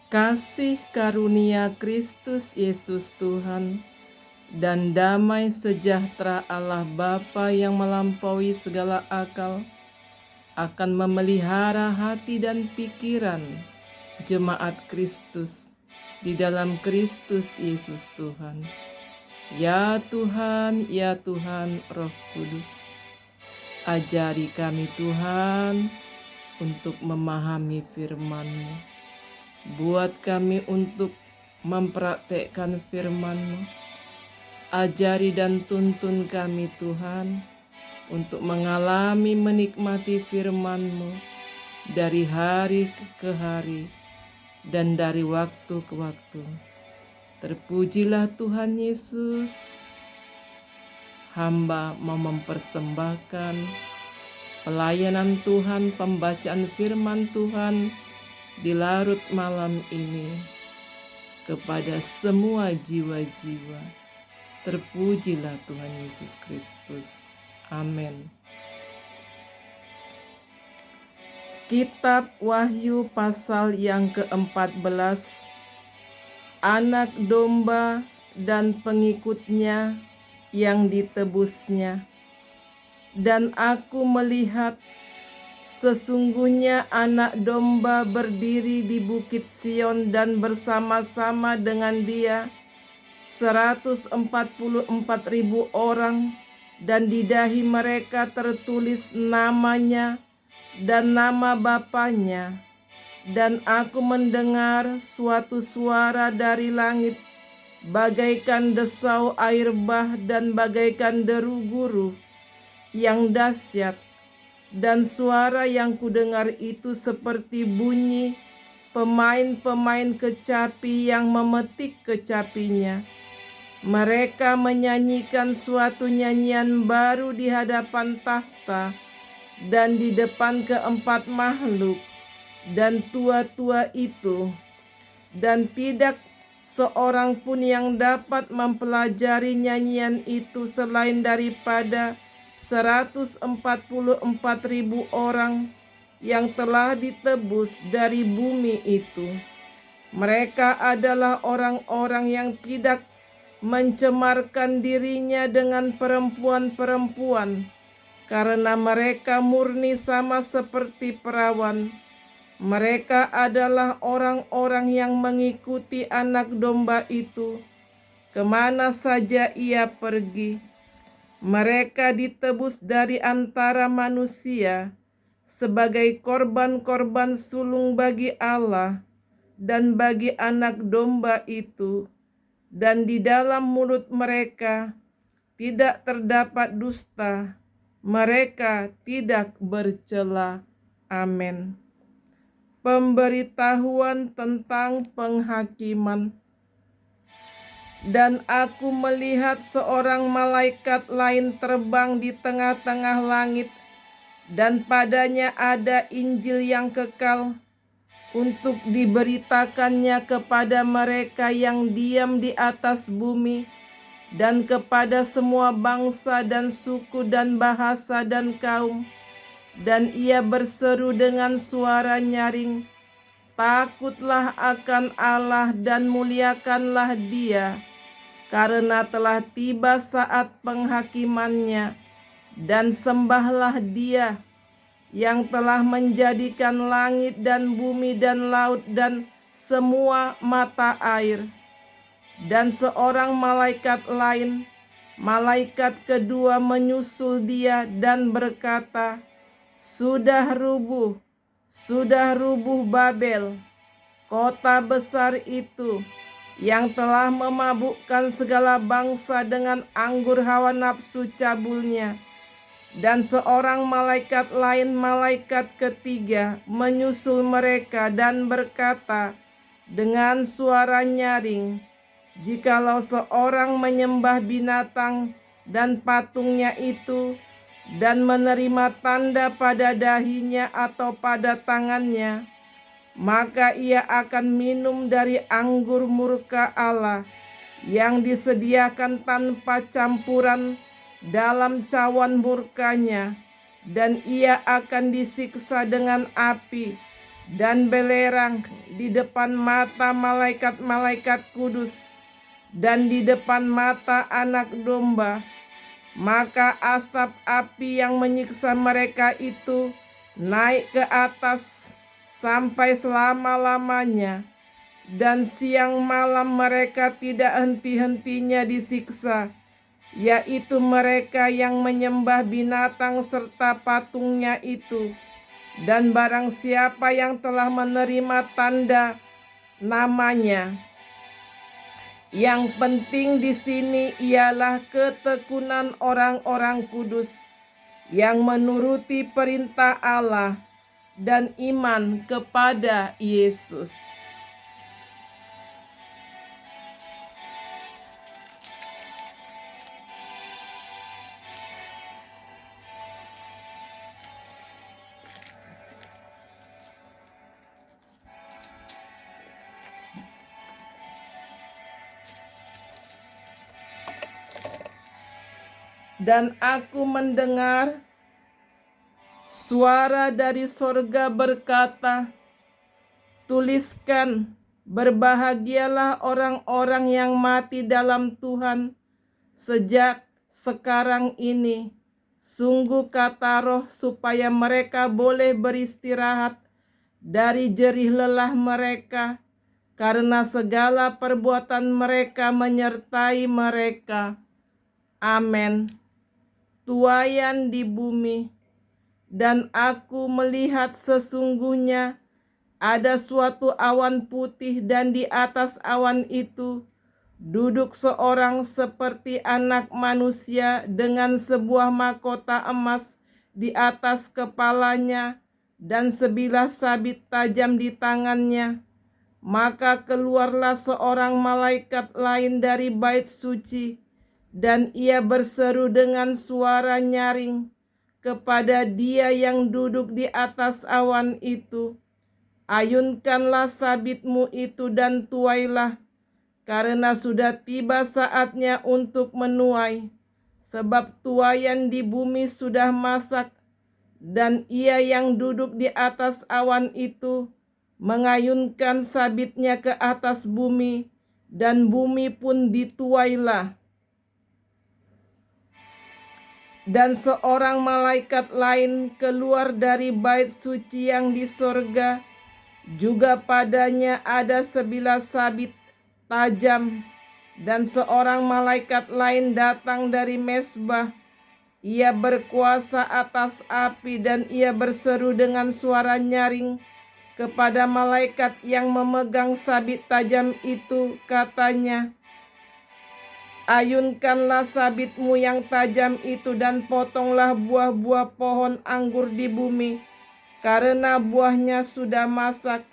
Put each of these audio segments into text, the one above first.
Kasih karunia Kristus Yesus Tuhan dan damai sejahtera Allah Bapa yang melampaui segala akal akan memelihara hati dan pikiran jemaat Kristus di dalam Kristus Yesus Tuhan. Ya Tuhan, Roh Kudus, ajari kami Tuhan untuk memahami firman-Mu. Buat kami untuk mempraktekkan firman-Mu. Ajari dan tuntun kami Tuhan untuk mengalami menikmati firman-Mu dari hari ke hari dan dari waktu ke waktu. Terpujilah Tuhan Yesus. Hamba mau mempersembahkan pelayanan Tuhan, pembacaan firman Tuhan di larut malam ini kepada semua jiwa-jiwa. Terpujilah Tuhan Yesus Kristus. Amin. Kitab Wahyu pasal yang ke-14. Anak domba dan pengikutnya yang ditebusnya. Dan aku melihat sesungguhnya anak domba berdiri di bukit Sion dan bersama-sama dengan dia 144.000 orang, dan di dahi mereka tertulis namanya dan nama Bapanya. Dan aku mendengar suatu suara dari langit bagaikan desau air bah dan bagaikan deru guru yang dahsyat. Dan suara yang kudengar itu seperti bunyi pemain-pemain kecapi yang memetik kecapinya. Mereka menyanyikan suatu nyanyian baru di hadapan tahta dan di depan keempat makhluk dan tua-tua itu. Dan tidak seorang pun yang dapat mempelajari nyanyian itu selain daripada 144.000 orang yang telah ditebus dari bumi itu. Mereka adalah orang-orang yang tidak mencemarkan dirinya dengan perempuan-perempuan, karena mereka murni sama seperti perawan. Mereka adalah orang-orang yang mengikuti anak domba itu kemana saja ia pergi. Mereka ditebus dari antara manusia sebagai korban-korban sulung bagi Allah dan bagi anak domba itu. Dan di dalam mulut mereka tidak terdapat dusta. Mereka tidak bercela. Amin. Pemberitahuan tentang penghakiman. Dan aku melihat seorang malaikat lain terbang di tengah-tengah langit, dan padanya ada Injil yang kekal untuk diberitakannya kepada mereka yang diam di atas bumi, dan kepada semua bangsa dan suku dan bahasa dan kaum. Dan ia berseru dengan suara nyaring, "Takutlah akan Allah dan muliakanlah Dia, karena telah tiba saat penghakimannya, dan sembahlah Dia yang telah menjadikan langit dan bumi dan laut dan semua mata air." Dan seorang malaikat lain, malaikat kedua, menyusul dia dan berkata, sudah rubuh Babel, kota besar itu, yang telah memabukkan segala bangsa dengan anggur hawa nafsu cabulnya." Dan seorang malaikat lain, malaikat ketiga, menyusul mereka dan berkata dengan suara nyaring, "Jikalau seorang menyembah binatang dan patungnya itu, dan menerima tanda pada dahinya atau pada tangannya, maka ia akan minum dari anggur murka Allah yang disediakan tanpa campuran dalam cawan murkanya, dan ia akan disiksa dengan api dan belerang di depan mata malaikat-malaikat kudus dan di depan mata Anak Domba. Maka asap api yang menyiksa mereka itu naik ke atas sampai selama-lamanya, dan siang malam mereka tidak henti-hentinya disiksa, yaitu mereka yang menyembah binatang serta patungnya itu, dan barang siapa yang telah menerima tanda namanya. Yang penting di sini ialah ketekunan orang-orang kudus yang menuruti perintah Allah dan iman kepada Yesus. Dan aku mendengar suara dari sorga berkata, "Tuliskan, berbahagialah orang-orang yang mati dalam Tuhan sejak sekarang ini. Sungguh kata Roh, supaya mereka boleh beristirahat dari jerih lelah mereka, karena segala perbuatan mereka menyertai mereka." Amin. Tuaian di bumi. Dan aku melihat sesungguhnya ada suatu awan putih, dan di atas awan itu duduk seorang seperti Anak Manusia dengan sebuah mahkota emas di atas kepalanya dan sebilah sabit tajam di tangannya. Maka keluarlah seorang malaikat lain dari bait suci, dan ia berseru dengan suara nyaring kepada Dia yang duduk di atas awan itu, "Ayunkanlah sabitmu itu dan tuailah, karena sudah tiba saatnya untuk menuai, sebab tuaian di bumi sudah masak." Dan ia yang duduk di atas awan itu mengayunkan sabitnya ke atas bumi, dan bumi pun dituailah. Dan seorang malaikat lain keluar dari bait suci yang di sorga, juga padanya ada sebilah sabit tajam. Dan seorang malaikat lain datang dari mesbah. Ia berkuasa atas api, dan ia berseru dengan suara nyaring kepada malaikat yang memegang sabit tajam itu, katanya, "Ayunkanlah sabitmu yang tajam itu dan potonglah buah-buah pohon anggur di bumi, karena buahnya sudah masak."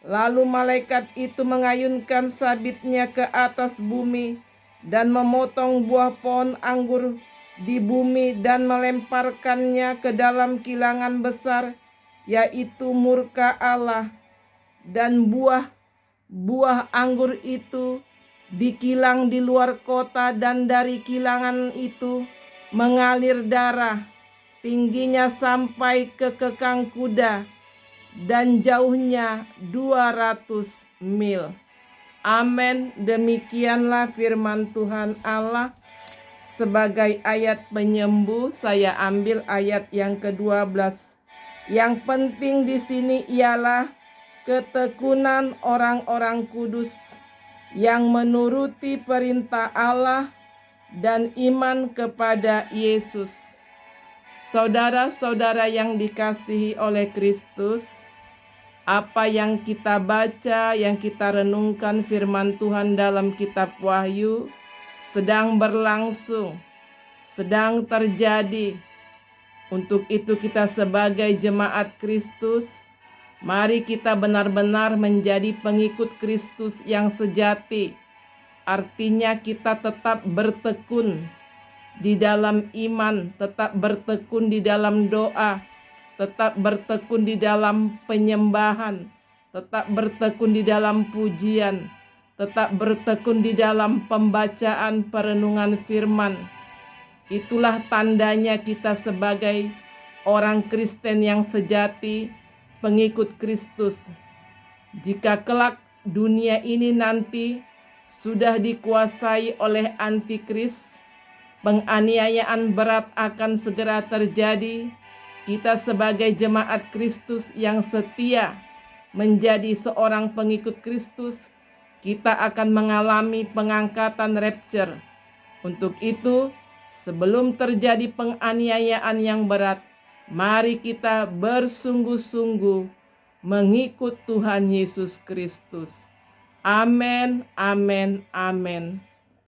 Lalu malaikat itu mengayunkan sabitnya ke atas bumi dan memotong buah pohon anggur di bumi dan melemparkannya ke dalam kilangan besar, yaitu murka Allah. Dan buah anggur itu dikilang di luar kota, dan dari kilangan itu mengalir darah, tingginya sampai ke kekang kuda dan jauhnya 200 mil. Amin. Demikianlah firman Tuhan Allah. Sebagai ayat penyembuh, saya ambil ayat yang ke-12. Yang penting di sini ialah ketekunan orang-orang kudus yang menuruti perintah Allah dan iman kepada Yesus. Saudara-saudara yang dikasihi oleh Kristus, apa yang kita baca, yang kita renungkan firman Tuhan dalam kitab Wahyu sedang berlangsung, sedang terjadi. Untuk itu kita sebagai jemaat Kristus, mari kita benar-benar menjadi pengikut Kristus yang sejati. Artinya kita tetap bertekun di dalam iman, tetap bertekun di dalam doa, tetap bertekun di dalam penyembahan, tetap bertekun di dalam pujian, tetap bertekun di dalam pembacaan perenungan firman. Itulah tandanya kita sebagai orang Kristen yang sejati, pengikut Kristus. Jika kelak dunia ini nanti sudah dikuasai oleh antikris, penganiayaan berat akan segera terjadi. Kita sebagai jemaat Kristus yang setia menjadi seorang pengikut Kristus, kita akan mengalami pengangkatan rapture. Untuk itu, sebelum terjadi penganiayaan yang berat, mari kita bersungguh-sungguh mengikut Tuhan Yesus Kristus. Amin, amin, amin.